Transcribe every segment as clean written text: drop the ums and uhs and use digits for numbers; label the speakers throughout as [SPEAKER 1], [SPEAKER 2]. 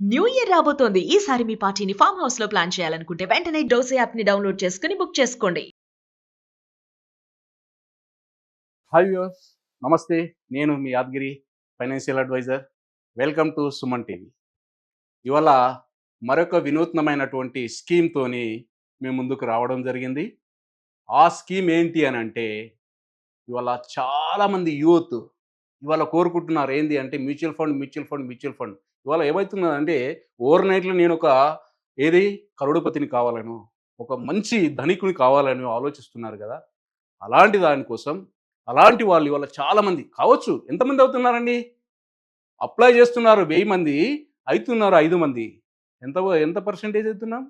[SPEAKER 1] New year రాబోతోంది. ఈసారి మీ పార్టీని ఫామ్ హౌస్ లో ప్లాన్ చేయాలనుకుంటే వెంటనే డోసే యాప్ ని డౌన్లోడ్ చేసుకుని బుక్ చేసుకోండి.
[SPEAKER 2] హాయ్ వ్యూవర్స్, నమస్తే. నేను మీ Yadagiri, financial adviser. Welcome to Suman TV. ఇవాళ మరొక వినూత్నమైనటువంటి స్కీమ్తోని మేము ముందుకు రావడం జరిగింది. ఆ స్కీమ్ ఏంటి అని అంటే, ఇవాళ చాలామంది యూత్ ఇవాళ కోరుకుంటున్నారు ఏంటి అంటే మ్యూచువల్ ఫండ్. ఇవాళ ఏమవుతున్నదంటే, ఓవర్ నైట్లో నేను ఒక కరోడుపతిని కావాలను, ఒక మంచి ధనికుని కావాలని ఆలోచిస్తున్నారు కదా. అలాంటి దానికోసం అలాంటి వాళ్ళు ఇవాళ చాలామంది కావచ్చు. ఎంతమంది అవుతున్నారండి? అప్లై చేస్తున్నారు 1000 మంది, అవుతున్నారు 5 మంది. ఎంత ఎంత పర్సెంటేజ్ అవుతున్నాం?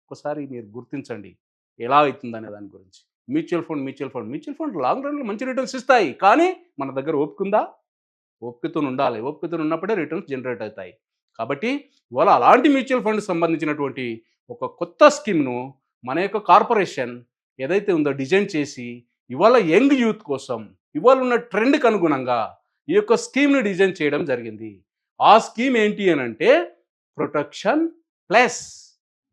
[SPEAKER 2] ఒకసారి మీరు గుర్తించండి ఎలా అవుతుందనే దాని గురించి. మ్యూచువల్ ఫండ్ లాంగ్ రన్లో మంచి రిటర్న్స్ ఇస్తాయి, కానీ మన దగ్గర ఓపిక ఓపికతో ఉండాలి. ఓపికతో ఉన్నప్పుడే రిటర్న్స్ జనరేట్ అవుతాయి. కాబట్టి ఇవాళ అలాంటి మ్యూచువల్ ఫండ్ సంబంధించినటువంటి ఒక కొత్త స్కీమ్ను మన యొక్క కార్పొరేషన్ ఏదైతే ఉందో డిజైన్ చేసి ఇవాళ యంగ్ యూత్ కోసం ఇవాళ ఉన్న ట్రెండ్కి అనుగుణంగా ఈ యొక్క స్కీమ్ని డిజైన్ చేయడం జరిగింది. ఆ స్కీమ్ ఏంటి అని అంటే ప్రొటెక్షన్ ప్లస్.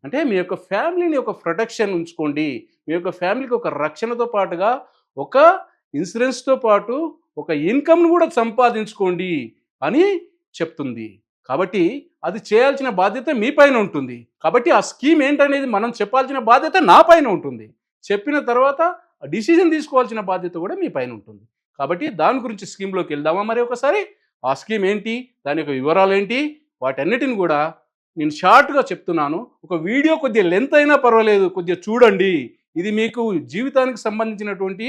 [SPEAKER 2] అంటే మీ యొక్క ఫ్యామిలీని ఒక ప్రొటెక్షన్ ఉంచుకోండి, మీ యొక్క ఫ్యామిలీకి ఒక రక్షణతో పాటుగా ఒక ఇన్సూరెన్స్తో పాటు ఒక ఇన్కమ్ను కూడా సంపాదించుకోండి అని చెప్తుంది. కాబట్టి అది చేయాల్సిన బాధ్యత మీ పైన ఉంటుంది. కాబట్టి ఆ స్కీమ్ ఏంటనేది మనం చెప్పాల్సిన బాధ్యత నా పైన ఉంటుంది. చెప్పిన తర్వాత డిసిజన్ తీసుకోవాల్సిన బాధ్యత కూడా మీ పైన ఉంటుంది. కాబట్టి దాని గురించి స్కీమ్లోకి వెళ్దామా మరి ఒకసారి. ఆ స్కీమ్ ఏంటి, దాని యొక్క వివరాలు ఏంటి, వాటన్నిటిని కూడా నేను షార్ట్గా చెప్తున్నాను. ఒక వీడియో కొద్దిగా లెంత్ అయినా పర్వాలేదు, కొద్దిగా చూడండి. ఇది మీకు జీవితానికి సంబంధించినటువంటి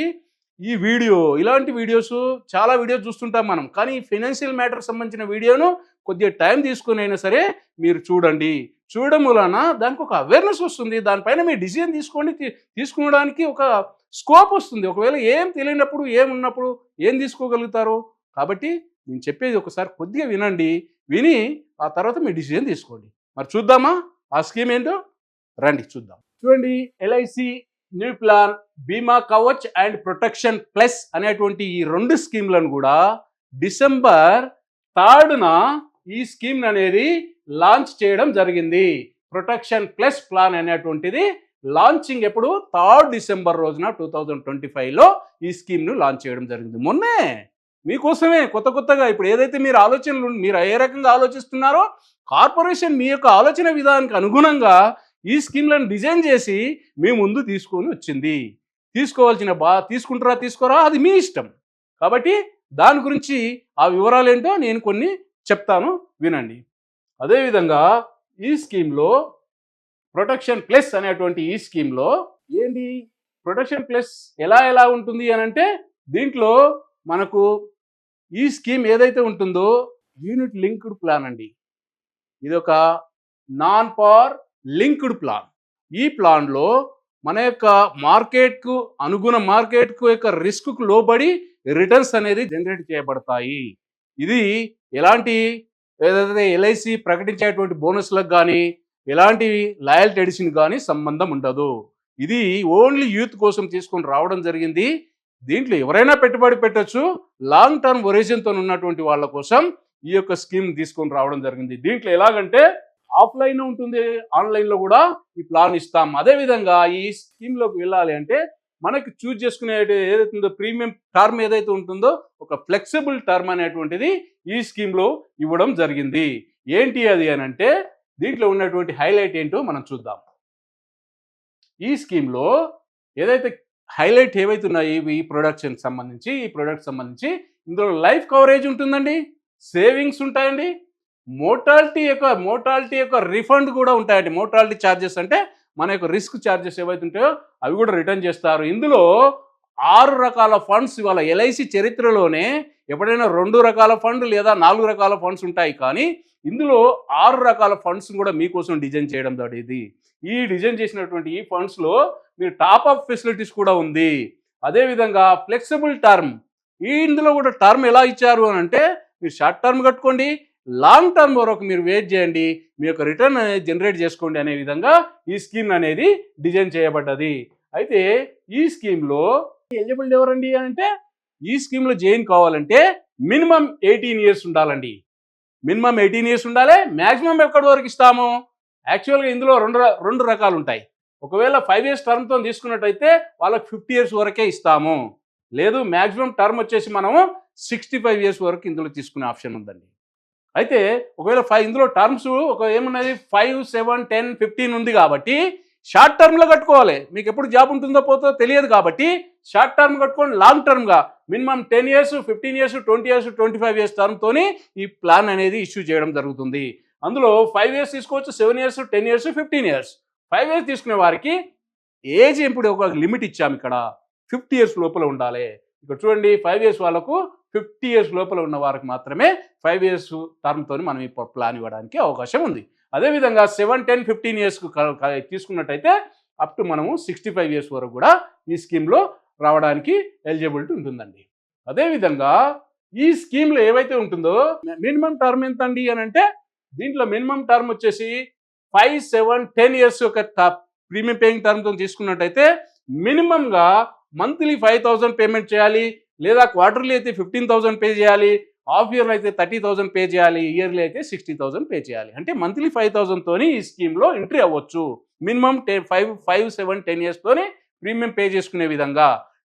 [SPEAKER 2] ఈ వీడియో. ఇలాంటి వీడియోస్ చాలా వీడియోస్ చూస్తుంటాం మనం, కానీ ఫైనాన్షియల్ మ్యాటర్ సంబంధించిన వీడియోను కొద్దిగా టైం తీసుకుని అయినా సరే మీరు చూడండి. చూడడం వలన దానికి ఒక అవేర్నెస్ వస్తుంది. దానిపైన మీరు డిసిజన్ తీసుకోవడానికి ఒక స్కోప్ వస్తుంది. ఒకవేళ ఏం తెలియనప్పుడు, ఏమున్నప్పుడు ఏం తీసుకోగలుగుతారు. కాబట్టి నేను చెప్పేది ఒకసారి కొద్దిగా వినండి. విని ఆ తర్వాత మీ డిసిజన్ తీసుకోండి. మరి చూద్దామా ఆ స్కీమ్ ఏంటో? రండి చూద్దాం. చూడండి, ఎల్ఐసి న్యూ ప్లాన్, బీమా కవచ్ అండ్ ప్రొటెక్షన్ ప్లస్ అనేటువంటి ఈ 2 స్కీమ్లను కూడా డిసెంబర్ 3న ఈ స్కీమ్ అనేది లాంచ్ చేయడం జరిగింది. ప్రొటెక్షన్ ప్లస్ ప్లాన్ అనేటువంటిది లాంచింగ్ ఎప్పుడు? 3 డిసెంబర్ రోజున 2025లో ఈ స్కీమ్ను లాంచ్ చేయడం జరిగింది. మొన్నే మీకోసమే కొత్తగా ఇప్పుడు ఏదైతే మీరు ఏ రకంగా ఆలోచిస్తున్నారో కార్పొరేషన్ మీ యొక్క ఆలోచన విధానానికి అనుగుణంగా ఈ స్కీమ్లను డిజైన్ చేసి మీ ముందు తీసుకొని వచ్చింది. తీసుకుంటారా తీసుకోరా అది మీ ఇష్టం. కాబట్టి దాని గురించి ఆ వివరాలు ఏంటో నేను కొన్ని చెప్తాను, వినండి. అదేవిధంగా ఈ స్కీమ్లో ప్రొటెక్షన్ ప్లస్ అనేటువంటి ఈ స్కీమ్లో ఏంటి, ప్రొటెక్షన్ ప్లస్ ఎలా ఉంటుంది అని అంటే, దీంట్లో మనకు ఈ స్కీమ్ ఏదైతే ఉంటుందో యూనిట్ లింక్డ్ ప్లాన్ అండి. ఇది ఒక నాన్ పార్ లింక్డ్ ప్లాన్. ఈ ప్లాన్లో మన యొక్క మార్కెట్కు యొక్క రిస్క్కు లోబడి రిటర్న్స్ అనేది జనరేట్ చేయబడతాయి. ఇది ఎలాంటి ఏదైతే ఎల్ఐసి ప్రకటించేటువంటి బోనస్లకు కానీ ఎలాంటి లాయల్టీ ఎడిషన్ కానీ సంబంధం ఉండదు. ఇది ఓన్లీ యూత్ కోసం తీసుకొని రావడం జరిగింది. దీంట్లో ఎవరైనా పెట్టుబడి పెట్టచ్చు. లాంగ్ టర్మ్ ఒరిజిన్తో ఉన్నటువంటి వాళ్ళ కోసం ఈ యొక్క స్కీమ్ తీసుకొని రావడం జరిగింది. దీంట్లో ఎలాగంటే ఆఫ్లైన్ ఉంటుంది, ఆన్లైన్లో కూడా ఈ ప్లాన్ ఇస్తాం. అదేవిధంగా ఈ స్కీమ్లోకి వెళ్ళాలి అంటే మనకి చూజ్ చేసుకునే ఏదైతే ఉందో ప్రీమియం టర్మ్ ఏదైతే ఉంటుందో ఒక ఫ్లెక్సిబుల్ టర్మ్ అనేటువంటిది ఈ స్కీమ్లో ఇవ్వడం జరిగింది. ఏంటి అది అని అంటే, దీంట్లో ఉన్నటువంటి హైలైట్ ఏంటో మనం చూద్దాం. ఈ స్కీమ్లో ఏదైతే హైలైట్ ఏవైతున్నాయి ఈ ప్రొడక్ట్ సంబంధించి ఇందులో లైఫ్ కవరేజ్ ఉంటుందండి, సేవింగ్స్ ఉంటాయండి, మోర్టాలిటీ యొక్క రిఫండ్ కూడా ఉంటాయండి. మోర్టాలిటీ ఛార్జెస్ అంటే మన యొక్క రిస్క్ ఛార్జెస్ ఏవైతే ఉంటాయో అవి కూడా రిటర్న్ చేస్తారు. ఇందులో 6 రకాల ఫండ్స్ ఇవాళ ఎల్ఐసి చరిత్రలోనే ఎప్పుడైనా 2 రకాల ఫండ్ లేదా 4 రకాల ఫండ్స్ ఉంటాయి, కానీ ఇందులో 6 రకాల ఫండ్స్ కూడా మీకోసం డిజైన్ చేయడం జరిగింది. ఈ డిజైన్ చేసినటువంటి ఈ ఫండ్స్లో మీరు టాప్ అప్ ఫెసిలిటీస్ కూడా ఉంది. అదేవిధంగా ఫ్లెక్సిబుల్ టర్మ్, ఇందులో కూడా టర్మ్ ఎలా ఇచ్చారు అని అంటే, మీరు షార్ట్ టర్మ్ కట్టుకోండి, లాంగ్ టర్మ్ వరకు మీరు వెయిట్ చేయండి, మీ యొక్క రిటర్న్ అనేది జనరేట్ చేసుకోండి అనే విధంగా ఈ స్కీమ్ అనేది డిజైన్ చేయబడ్డది. అయితే ఈ స్కీమ్లో ఎలిజిబుల్ ఎవరండి అంటే, ఈ స్కీమ్లో జాయిన్ కావాలంటే మినిమం 18 years ఉండాలండి. మినిమం 18 ఇయర్స్ ఉండాలి. మ్యాక్సిమం ఎక్కడి వరకు ఇస్తాము? యాక్చువల్గా ఇందులో రెండు రకాలు ఉంటాయి. ఒకవేళ 5 ఇయర్స్ టర్మ్తో తీసుకున్నట్టయితే వాళ్ళకి 50 ఇయర్స్ వరకే ఇస్తాము. లేదు మ్యాక్సిమం టర్మ్ వచ్చేసి మనము 65 ఇయర్స్ వరకు ఇందులో తీసుకునే ఆప్షన్ ఉందండి. అయితే ఒకవేళ ఇందులో టర్మ్స్ ఏమున్నది 5, 7, 10, 15 ఉంది కాబట్టి షార్ట్ టర్మ్లో కట్టుకోవాలి. మీకు ఎప్పుడు జాబ్ ఉంటుందో పోతో తెలియదు కాబట్టి షార్ట్ టర్మ్ కట్టుకోండి. లాంగ్ టర్మ్గా minimum 10 years, 15 years, 20 years, 25 years టర్మ్తోని ఈ ప్లాన్ అనేది ఇష్యూ చేయడం జరుగుతుంది. అందులో 5 ఇయర్స్ తీసుకోవచ్చు, 7 ఇయర్స్, 10 ఇయర్స్, 15 ఇయర్స్. 5 ఇయర్స్ తీసుకునే వారికి ఏజ్ ఇప్పుడు ఒక లిమిట్ ఇచ్చాము. ఇక్కడ 50 ఇయర్స్ లోపల ఉండాలి. ఇక్కడ చూడండి 5 ఇయర్స్ వాళ్ళకు 50 ఇయర్స్ లోపల ఉన్న వారికి మాత్రమే 5 ఇయర్స్ టర్మ్తో మనం ఈ ప్లాన్ ఇవ్వడానికి అవకాశం ఉంది. అదేవిధంగా 7, 10, 15 ఇయర్స్కు తీసుకున్నట్టయితే అప్ టు మనము 65 ఇయర్స్ వరకు కూడా ఈ స్కీమ్లో రావడానికి ఎలిజిబిలిటీ ఉంటుందండి. అదేవిధంగా ఈ స్కీమ్లో ఏవైతే ఉంటుందో మినిమం టర్మ్ ఎంత అండి అని అంటే దీంట్లో మినిమం టర్మ్ వచ్చేసి 5, 7, 10 ఇయర్స్ యొక్క ప్రీమియం పేయింగ్ టర్మ్తో తీసుకున్నట్టయితే మినిమంగా మంత్లీ 5,000 పేమెంట్ చేయాలి, లేదా క్వార్టర్లీ అయితే 15,000 పే చేయాలి, హాఫ్ ఇయర్లో అయితే 30,000 పే చేయాలి, ఇయర్లీ అయితే 60,000 పే చేయాలి. అంటే మంత్లీ 5,000తోని ఈ స్కీమ్లో ఎంట్రీ అవ్వచ్చు. మినిమం 5, 7, 10 ఇయర్స్తోని ప్రీమియం పే చేసుకునే విధంగా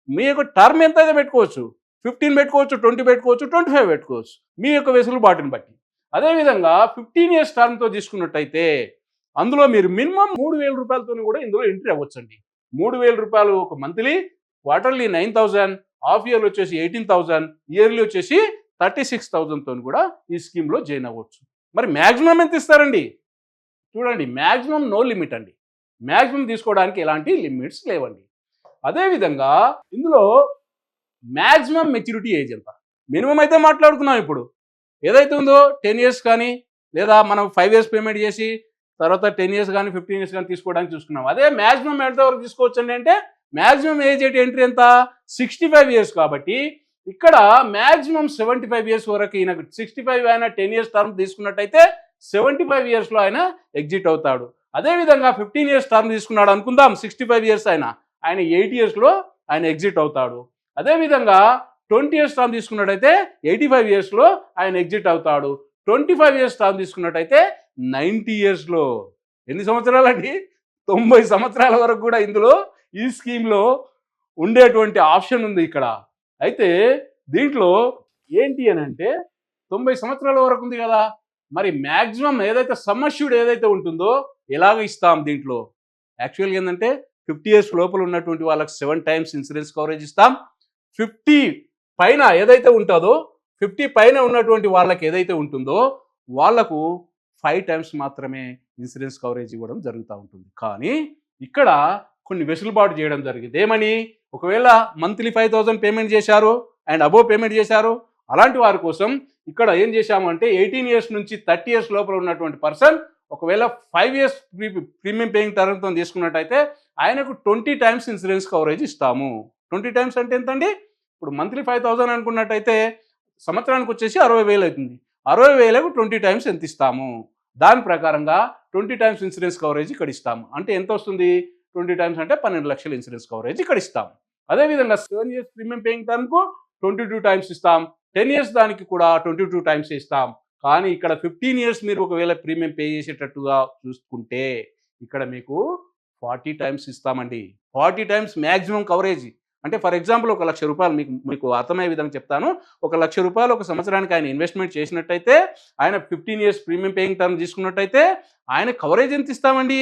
[SPEAKER 2] మీ యొక్క టర్మ్ ఎంత అయితే పెట్టుకోవచ్చు. 15 పెట్టుకోవచ్చు, 20 పెట్టుకోవచ్చు, 25 పెట్టుకోవచ్చు, మీ యొక్క వెసులుబాటుని బట్టి. అదేవిధంగా 15 ఇయర్స్ టర్మ్తో తీసుకున్నట్టయితే అందులో మీరు మినిమం 3,000 రూపాయలతో కూడా ఇందులో ఎంట్రీ అవ్వచ్చండి. 3,000 రూపాయలు ఒక మంత్లీ, క్వార్టర్లీ 9,000, హాఫ్ ఇయర్లో వచ్చేసి 18,000, ఇయర్లీ వచ్చేసి 36,000తో కూడా ఈ స్కీమ్లో జాయిన్ అవ్వచ్చు. మరి మ్యాక్సిమం ఎంత ఇస్తారండి? చూడండి, మ్యాక్సిమం నో లిమిట్ అండి. మ్యాక్సిమం తీసుకోవడానికి ఎలాంటి లిమిట్స్ లేవండి. అదేవిధంగా ఇందులో మ్యాక్సిమం మెచ్యూరిటీ ఏజ్ ఎంత? మినిమం అయితే మాట్లాడుకున్నాం. ఇప్పుడు ఏదైతే ఉందో 10 ఇయర్స్ కానీ, లేదా మనం 5 ఇయర్స్ పేమెంట్ చేసి తర్వాత 10 ఇయర్స్ కానీ 15 ఇయర్స్ కానీ తీసుకోవడానికి చూసుకున్నాం. అదే మ్యాక్సిమం ఎంతవరకు తీసుకోవచ్చండి అంటే మ్యాక్సిమం ఏజ్ ఎంట్రీ ఎంత? 65 ఇయర్స్. కాబట్టి ఇక్కడ మ్యాక్సిమం 75 ఇయర్స్ వరకు ఈయన 65 ఆయన 10 ఇయర్స్ టర్మ్ తీసుకున్నట్టయితే 75 ఇయర్స్లో ఆయన ఎగ్జిట్ అవుతాడు. అదేవిధంగా 15 ఇయర్స్ టర్మ్ తీసుకున్నాడు అనుకుందాం, 65 ఇయర్స్ ఆయన 8 ఇయర్స్లో ఆయన ఎగ్జిట్ అవుతాడు. అదేవిధంగా 20 ఇయర్స్ టర్మ్ తీసుకున్నట్టయితే 85 ఇయర్స్లో ఆయన ఎగ్జిట్ అవుతాడు. 25 ఇయర్స్ టర్మ్ తీసుకున్నట్టయితే 90 ఇయర్స్లో. ఎన్ని సంవత్సరాలండి? 90 సంవత్సరాల వరకు కూడా ఇందులో ఈ స్కీమ్లో ఉండేటువంటి ఆప్షన్ ఉంది ఇక్కడ. అయితే దీంట్లో ఏంటి అని అంటే 90 సంవత్సరాల వరకు ఉంది కదా, మరి మ్యాక్సిమం ఏదైతే సమ్మష్యూడ్ ఏదైతే ఉంటుందో ఎలాగ ఇస్తాం దీంట్లో? యాక్చువల్గా ఏంటంటే 50 ఇయర్స్ లోపల ఉన్నటువంటి వాళ్ళకి 7 టైమ్స్ ఇన్సూరెన్స్ కవరేజ్ ఇస్తాం. 50 పైన ఏదైతే ఉంటుందో 50 పైన ఉన్నటువంటి వాళ్ళకి ఏదైతే ఉంటుందో వాళ్లకు 5 టైమ్స్ మాత్రమే ఇన్సూరెన్స్ కవరేజ్ ఇవ్వడం జరుగుతూ ఉంటుంది. కానీ ఇక్కడ కొన్ని వెసులుబాటు చేయడం జరిగింది. ఏమని? ఒకవేళ మంత్లీ 5,000 పేమెంట్ చేశారు అండ్ అబోవ్ పేమెంట్ చేశారు, అలాంటి వారి కోసం ఇక్కడ ఏం చేశాము అంటే 18 ఇయర్స్ నుంచి 30 ఇయర్స్ లోపల ఉన్నటువంటి పర్సన్ ఒకవేళ 5 ఇయర్స్ ప్రీమియం పేయింగ్ టర్మ్తో తీసుకున్నట్టయితే ఆయనకు 20 టైమ్స్ ఇన్సూరెన్స్ కవరేజ్ ఇస్తాము. 20 టైమ్స్ అంటే ఎంతండి? ఇప్పుడు మంత్లీ 5,000 అనుకున్నట్టయితే సంవత్సరానికి వచ్చేసి 60,000 అవుతుంది. 60,000కు 20 టైమ్స్ ఎంత ఇస్తాము? దాని ప్రకారంగా 20 టైమ్స్ ఇన్సూరెన్స్ కవరేజ్ ఇక్కడ ఇస్తాము. అంటే ఎంత వస్తుంది? 20 టైమ్స్ అంటే 12 లక్షల ఇన్సూరెన్స్ కవరేజ్ ఇక్కడ ఇస్తాం. అదేవిధంగా 7 ఇయర్స్ ప్రీమియం పేయింగ్ టర్మ్కు 22 టైమ్స్ ఇస్తాం. 10 ఇయర్స్ దానికి కూడా 22 టైమ్స్ ఇస్తాం. కానీ ఇక్కడ 15 ఇయర్స్ మీరు ఒకవేళ ప్రీమియం పే చేసేటట్టుగా చూసుకుంటే ఇక్కడ మీకు 40 టైమ్స్ ఇస్తామండి. 40 టైమ్స్ మ్యాక్సిమం కవరేజ్. అంటే ఫర్ ఎగ్జాంపుల్ 1,00,000 రూపాయలు మీకు అర్థమయ్యే విధంగా చెప్తాను. 1,00,000 రూపాయలు ఒక సంవత్సరానికి ఆయన ఇన్వెస్ట్మెంట్ చేసినట్టయితే, ఆయన 15 ఇయర్స్ ప్రీమియం పేయింగ్ టర్మ్ తీసుకున్నట్టయితే ఆయన కవరేజ్ ఎంత ఇస్తామండి?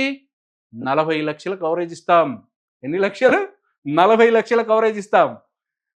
[SPEAKER 2] 40 లక్షల కవరేజ్ ఇస్తాం. ఎన్ని లక్షలు? 40 లక్షల కవరేజ్ ఇస్తాం.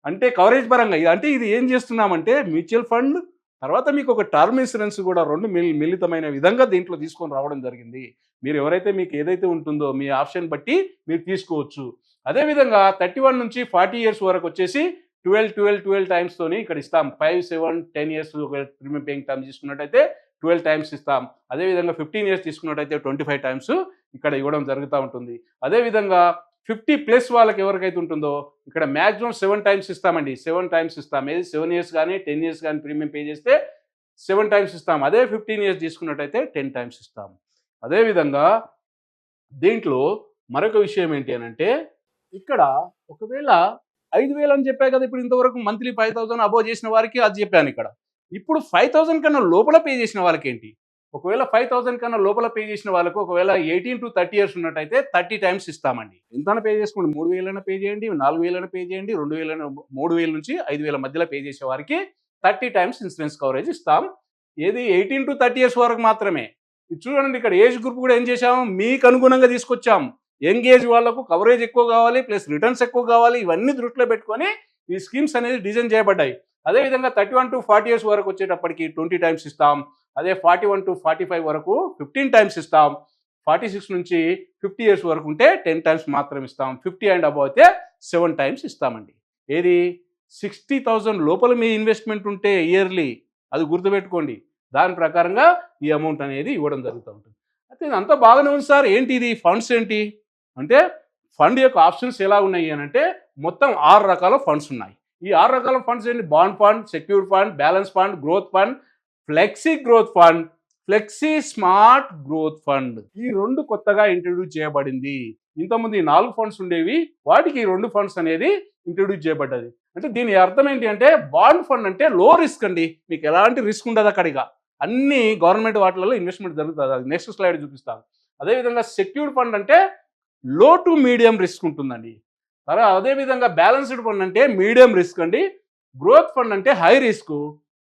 [SPEAKER 2] అంటే కవరేజ్ పరంగా అంటే ఇది ఏం చేస్తున్నామంటే మ్యూచువల్ ఫండ్ తర్వాత మీకు ఒక టర్మ్ ఇన్సూరెన్స్ కూడా రెండు మిళితమైన విధంగా దీంట్లో తీసుకొని రావడం జరిగింది. మీరు ఎవరైతే మీకు ఏదైతే ఉంటుందో మీ ఆప్షన్ బట్టి మీరు తీసుకోవచ్చు. అదేవిధంగా 31 నుంచి 40 ఇయర్స్ వరకు వచ్చేసి 12 టైమ్స్తోని ఇక్కడ ఇస్తాం. 5, 7, 10 ఇయర్స్ ఒకవేళ ప్రీమియం పేయింగ్ టర్మ్ తీసుకున్నట్టయితే 12 టైమ్స్ ఇస్తాం. అదేవిధంగా 15 ఇయర్స్ తీసుకున్నట్టయితే 25 టైమ్స్ ఇక్కడ ఇవ్వడం జరుగుతూ ఉంటుంది. అదేవిధంగా 50+ వాళ్ళకి ఎవరికైతే ఉంటుందో ఇక్కడ మ్యాక్సిమం 7 టైమ్స్ ఇస్తామండి. 7 టైమ్స్ ఇస్తాం. ఏది 7 ఇయర్స్ కానీ 10 ఇయర్స్ కానీ ప్రీమియం పే చేస్తే 7 టైమ్స్ ఇస్తాం. అదే 15 ఇయర్స్ తీసుకున్నట్టయితే 10 టైమ్స్ ఇస్తాం. అదేవిధంగా దీంట్లో మరొక విషయం ఏంటి అని అంటే ఇక్కడ ఒకవేళ 5,000 అని చెప్పా కదా ఇప్పుడు ఇంతవరకు మంత్లీ 5,000 అబోవ్ చేసిన వారికి అది చెప్పాను. ఇక్కడ ఇప్పుడు 5,000 కన్నా లోపల పే చేసిన వాళ్ళకి ఏంటి, ఒకవేళ 5,000 కన్నా లోపల పే చేసిన వాళ్ళకు ఒకవేళ 18 to 30 ఇయర్స్ ఉన్నట్టయితే 30 టైమ్స్ ఇస్తామండి. ఎంతైనా పే చేసుకోండి, 3,000 పే చేయండి, 4,000 పే చేయండి, 2,000 3,000 నుంచి 5,000 మధ్యలో పే చేసే వారికి 30 టైమ్స్ ఇన్సూరెన్స్ కవరేజ్ ఇస్తాం. ఏది 18 to 30 ఇయర్స్ వరకు మాత్రమే. ఇది చూడండి, ఇక్కడ ఏజ్ గ్రూప్ కూడా ఏం చేశాము, మీకు అనుగుణంగా తీసుకొచ్చాం. యంగ్ ఏజ్ వాళ్ళకు కవరేజ్ ఎక్కువ కావాలి, ప్లస్ రిటర్న్స్ ఎక్కువ కావాలి, ఇవన్నీ దృష్టిలో పెట్టుకొని ఈ స్కీమ్స్ అనేది డిజైన్ చేయబడ్డాయి. అదేవిధంగా 31 to 40 ఇయర్స్ వరకు వచ్చేటప్పటికి 20 టైమ్స్ ఇస్తాం. అదే 41 to 45 వరకు 15 టైమ్స్ ఇస్తాం. 46 నుంచి 50 ఇయర్స్ వరకు ఉంటే 10 టైమ్స్ మాత్రం ఇస్తాం. 50 అండ్ అబవ్ అయితే 7 టైమ్స్ ఇస్తామండి. ఏది 60,000 లోపల మీ ఇన్వెస్ట్మెంట్ ఉంటే ఇయర్లీ, అది గుర్తుపెట్టుకోండి. దాని ప్రకారంగా ఈ అమౌంట్ అనేది ఇవ్వడం జరుగుతూ ఉంటుంది. అయితే ఇదంతా బాగానే ఉంది సార్, ఏంటి ఇది ఫండ్స్ ఏంటి అంటే, ఫండ్ యొక్క ఆప్షన్స్ ఎలా ఉన్నాయి అని అంటే మొత్తం 6 రకాల ఫండ్స్ ఉన్నాయి. ఈ 6 రకాల ఫండ్స్ ఏంటి, bond fund, secured fund, balance fund, growth fund, flexi growth fund, flexi smart growth fund. ఈ 2 కొత్తగా ఇంట్రడ్యూస్ చేయబడింది. ఇంతకుముందు ఈ 4 ఫండ్స్ ఉండేవి, వాటికి ఈ 2 ఫండ్స్ అనేది ఇంట్రడ్యూస్ చేయబడ్డది. అంటే దీని అర్థం ఏంటి అంటే, బాండ్ ఫండ్ అంటే లో రిస్క్ అండి, మీకు ఎలాంటి రిస్క్ ఉండదు అక్కడిగా, అన్ని గవర్నమెంట్ వాటిలలో ఇన్వెస్ట్మెంట్ జరుగుతుంది. అది నెక్స్ట్ స్లైడ్ చూపిస్తాను. అదేవిధంగా సెక్యూర్డ్ ఫండ్ అంటే లో టు మీడియం రిస్క్ ఉంటుందండి. అదేవిధంగా బ్యాలెన్స్డ్ ఫండ్ అంటే మీడియం రిస్క్ అండి. గ్రోత్ ఫండ్ అంటే హై రిస్క్.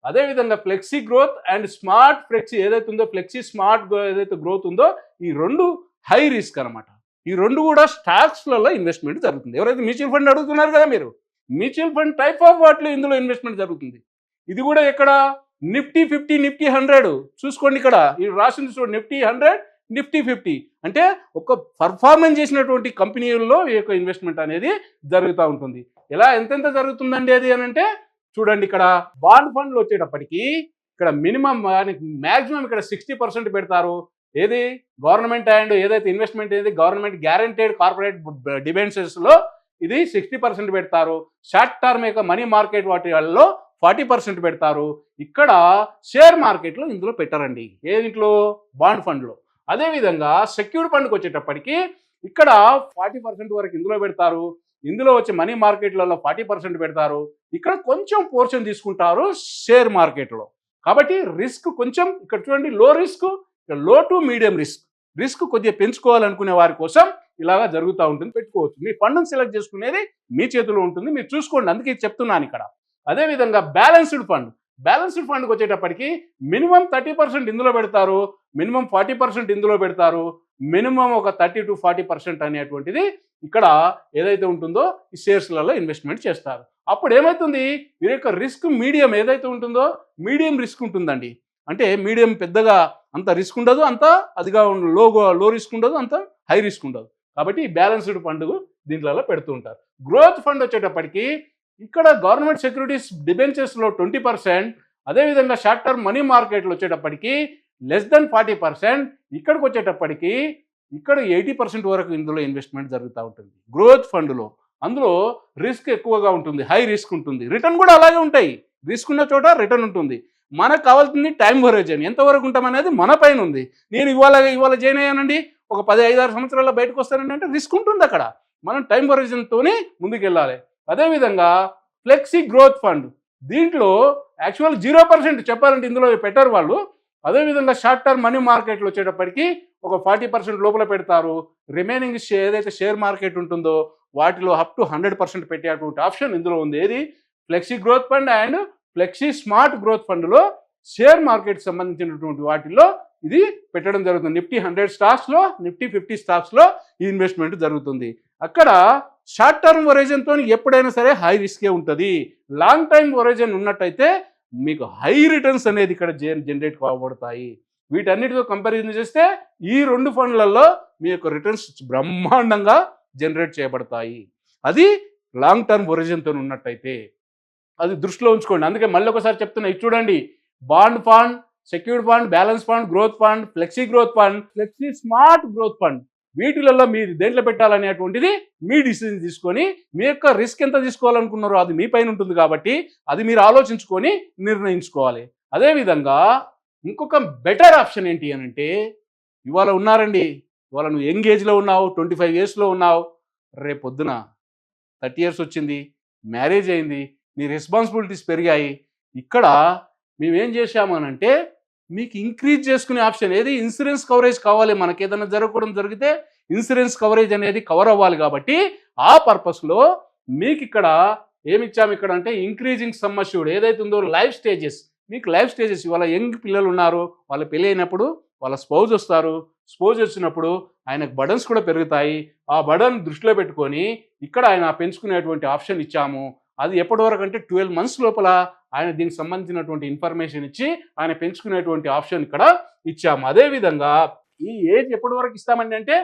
[SPEAKER 2] అదేవిధంగా flexi growth and smart flexi ఏదైతే ఉందో, ఫ్లెక్సీ స్మార్ట్ ఏదైతే గ్రోత్ ఉందో, ఈ 2 హై రిస్క్ అనమాట. ఈ 2 కూడా స్టాక్స్లలో ఇన్వెస్ట్మెంట్ జరుగుతుంది. ఎవరైతే మ్యూచువల్ ఫండ్ అడుగుతున్నారు కదా మీరు, మ్యూచువల్ ఫండ్ టైప్ ఆఫ్ వాటిలో ఇందులో ఇన్వెస్ట్మెంట్ జరుగుతుంది. ఇది కూడా ఎక్కడ, నిఫ్టీ 50, నిఫ్టీ 100 చూసుకోండి. ఇక్కడ ఇది రాసింది చూడండి, నిఫ్టీ 100, నిఫ్టీ 50 అంటే ఒక పర్ఫార్మెన్స్ చేసినటువంటి కంపెనీల్లో ఈ యొక్క ఇన్వెస్ట్మెంట్ అనేది జరుగుతూ ఉంటుంది. ఎలా ఎంతెంత జరుగుతుందండి అది అని అంటే, చూడండి ఇక్కడ బాండ్ ఫండ్లు వచ్చేటప్పటికి ఇక్కడ మినిమం మ్యాక్సిమం ఇక్కడ 60% పెడతారు. ఏది గవర్నమెంట్ అండ్ ఏదైతే ఇన్వెస్ట్మెంట్ ఏది గవర్నమెంట్ గ్యారంటెడ్ కార్పొరేట్ డిబెంచర్స్ లో ఇది 60% పెడతారు. షార్ట్ టర్మ్ యొక్క మనీ మార్కెట్ వాటి వాళ్ళలో 40% పెడతారు. ఇక్కడ షేర్ మార్కెట్లో ఇందులో పెట్టారండి, ఏదింట్లో బాండ్ ఫండ్లో. అదేవిధంగా సెక్యూర్డ్ ఫండ్కి వచ్చేటప్పటికి ఇక్కడ 40% వరకు ఇందులో పెడతారు. ఇందులో వచ్చే మనీ మార్కెట్లలో 40% పెడతారు. ఇక్కడ కొంచెం పోర్షన్ తీసుకుంటారు షేర్ మార్కెట్లో. కాబట్టి రిస్క్ కొంచెం ఇక్కడ చూడండి, లో రిస్క్, లో టు మీడియం రిస్క్. రిస్క్ కొద్దిగా పెంచుకోవాలనుకునే వారి కోసం ఇలాగా జరుగుతూ ఉంటుంది. పెట్టుకోవచ్చు, మీ ఫండ్ని సెలెక్ట్ చేసుకునేది మీ చేతిలో ఉంటుంది, మీరు చూసుకోండి, అందుకే చెప్తున్నాను ఇక్కడ. అదేవిధంగా బ్యాలెన్స్డ్ ఫండ్, బ్యాలెన్స్డ్ ఫండ్కి వచ్చేటప్పటికి మినిమం 30% ఇందులో పెడతారు, మినిమం 40% ఇందులో పెడతారు, మినిమం ఒక 30 to 40% అనేటువంటిది ఇక్కడ ఏదైతే ఉంటుందో ఈ షేర్స్లలో ఇన్వెస్ట్మెంట్ చేస్తారు. అప్పుడు ఏమవుతుంది, వీరి యొక్క రిస్క్ మీడియం ఏదైతే ఉంటుందో మీడియం రిస్క్ ఉంటుందండి. అంటే మీడియం, పెద్దగా అంత రిస్క్ ఉండదు, అంత అదిగా లో రిస్క్ ఉండదు, అంత హై రిస్క్ ఉండదు. కాబట్టి ఈ బ్యాలెన్స్డ్ ఫండ్ దీంట్లో పెడుతూ ఉంటారు. గ్రోత్ ఫండ్ వచ్చేటప్పటికి ఇక్కడ గవర్నమెంట్ సెక్యూరిటీస్ డిబెంచర్స్లో 20%, అదేవిధంగా షార్ట్ టర్మ్ మనీ మార్కెట్లో వచ్చేటప్పటికి లెస్ దెన్ 40%, ఇక్కడికి వచ్చేటప్పటికి ఇక్కడ 80% వరకు ఇందులో ఇన్వెస్ట్మెంట్ జరుగుతూ ఉంటుంది గ్రోత్ ఫండ్లో. అందులో రిస్క్ ఎక్కువగా ఉంటుంది, హై రిస్క్ ఉంటుంది, రిటర్న్ కూడా అలాగే ఉంటాయి. రిస్క్ ఉన్న చోట రిటర్న్ ఉంటుంది. మనకు కావాల్సింది టైం హోరైజన్, ఎంతవరకు ఉంటామనేది మన పైన ఉంది. నేను ఇవాళ జాయిన్ అయ్యానండి, ఒక 10-5-6 సంవత్సరాల్లో బయటకు వస్తానండి అంటే రిస్క్ ఉంటుంది అక్కడ. మనం టైం హోరైజన్తోనే ముందుకు వెళ్ళాలి. అదేవిధంగా ఫ్లెక్సీ గ్రోత్ ఫండ్, దీంట్లో యాక్చువల్ 0% చెప్పాలంటే ఇందులో పెట్టారు వాళ్ళు. అదేవిధంగా షార్ట్ టర్మ్ మనీ మార్కెట్లో వచ్చేటప్పటికి ఒక 40% లోపల పెడతారు. రిమైనింగ్ ఏదైతే షేర్ మార్కెట్ ఉంటుందో వాటిలో అప్ టు 100% పెట్టేటువంటి ఆప్షన్ ఇందులో ఉంది. ఏది flexi growth fund and flexi smart growth ఫండ్లో షేర్ మార్కెట్ సంబంధించినటువంటి వాటిల్లో ఇది పెట్టడం జరుగుతుంది. నిఫ్టీ 100 స్టాక్స్లో, నిఫ్టీ 50 స్టాక్స్లో ఈ ఇన్వెస్ట్మెంట్ జరుగుతుంది. అక్కడ షార్ట్ టర్మ్ హొరైజన్తో ఎప్పుడైనా సరే హై రిస్కే ఉంటుంది. లాంగ్ టైమ్ హొరైజన్ ఉన్నట్టయితే మీకు హై రిటర్న్స్ అనేది ఇక్కడ జనరేట్ కాబడతాయి. వీటన్నిటితో కంపారిజన్ చేస్తే ఈ 2 ఫండ్లలో మీ యొక్క రిటర్న్స్ బ్రహ్మాండంగా జనరేట్ చేయబడతాయి. అది లాంగ్ టర్మ్ హొరైజన్తో ఉన్నట్టయితే అది దృష్టిలో ఉంచుకోండి. అందుకే మళ్ళీ ఒకసారి చెప్తున్నా, ఇది చూడండి, bond fund, secured fund, balance fund, growth fund, flexi growth fund, flexi smart growth fund. వీటిలలో మీరు దేంట్లో పెట్టాలనేటువంటిది మీ డిసిజన్ తీసుకొని, మీ యొక్క రిస్క్ ఎంత తీసుకోవాలనుకున్నారో అది మీ పైన ఉంటుంది కాబట్టి అది మీరు ఆలోచించుకొని నిర్ణయించుకోవాలి. అదేవిధంగా ఇంకొక బెటర్ ఆప్షన్ ఏంటి అని అంటే, ఇవాళ ఉన్నారండి, ఇవాళ నువ్వు యంగ్ ఏజ్లో ఉన్నావు, 25 ఇయర్స్లో ఉన్నావు, రేపు పొద్దున 30 ఇయర్స్ వచ్చింది, మ్యారేజ్ అయింది, నీ రెస్పాన్సిబిలిటీస్ పెరిగాయి. ఇక్కడ మేమేం చేశాము అని అంటే మీకు ఇంక్రీజ్ చేసుకునే ఆప్షన్ ఏది, ఇన్సూరెన్స్ కవరేజ్ కావాలి. మనకి ఏదైనా జరగకూడదు జరిగితే ఇన్సూరెన్స్ కవరేజ్ అనేది కవర్ అవ్వాలి కాబట్టి ఆ పర్పస్లో మీకు ఇక్కడ ఏమి ఇచ్చాము ఇక్కడ అంటే ఇంక్రీజింగ్ సమ్ అష్యూర్డ్ ఏదైతే ఉందో లైఫ్ స్టేజెస్, మీకు లైఫ్ స్టేజెస్ ఇవాళ యంగ్ పిల్లలు ఉన్నారు, వాళ్ళ పెళ్ళి అయినప్పుడు వాళ్ళ స్పౌజ్ వస్తారు, స్పౌజ్ వచ్చినప్పుడు ఆయనకు బర్డన్స్ కూడా పెరుగుతాయి. ఆ బర్డన్ దృష్టిలో పెట్టుకొని ఇక్కడ ఆయన పెంచుకునేటువంటి ఆప్షన్ ఇచ్చాము. అది ఎప్పటి వరకు అంటే 12 months లోపల ఆయన దీనికి సంబంధించినటువంటి ఇన్ఫర్మేషన్ ఇచ్చి ఆయన పెంచుకునేటువంటి ఆప్షన్ ఇక్కడ ఇచ్చాము. అదేవిధంగా ఈ ఏజ్ ఎప్పటి వరకు ఇస్తామండి అంటే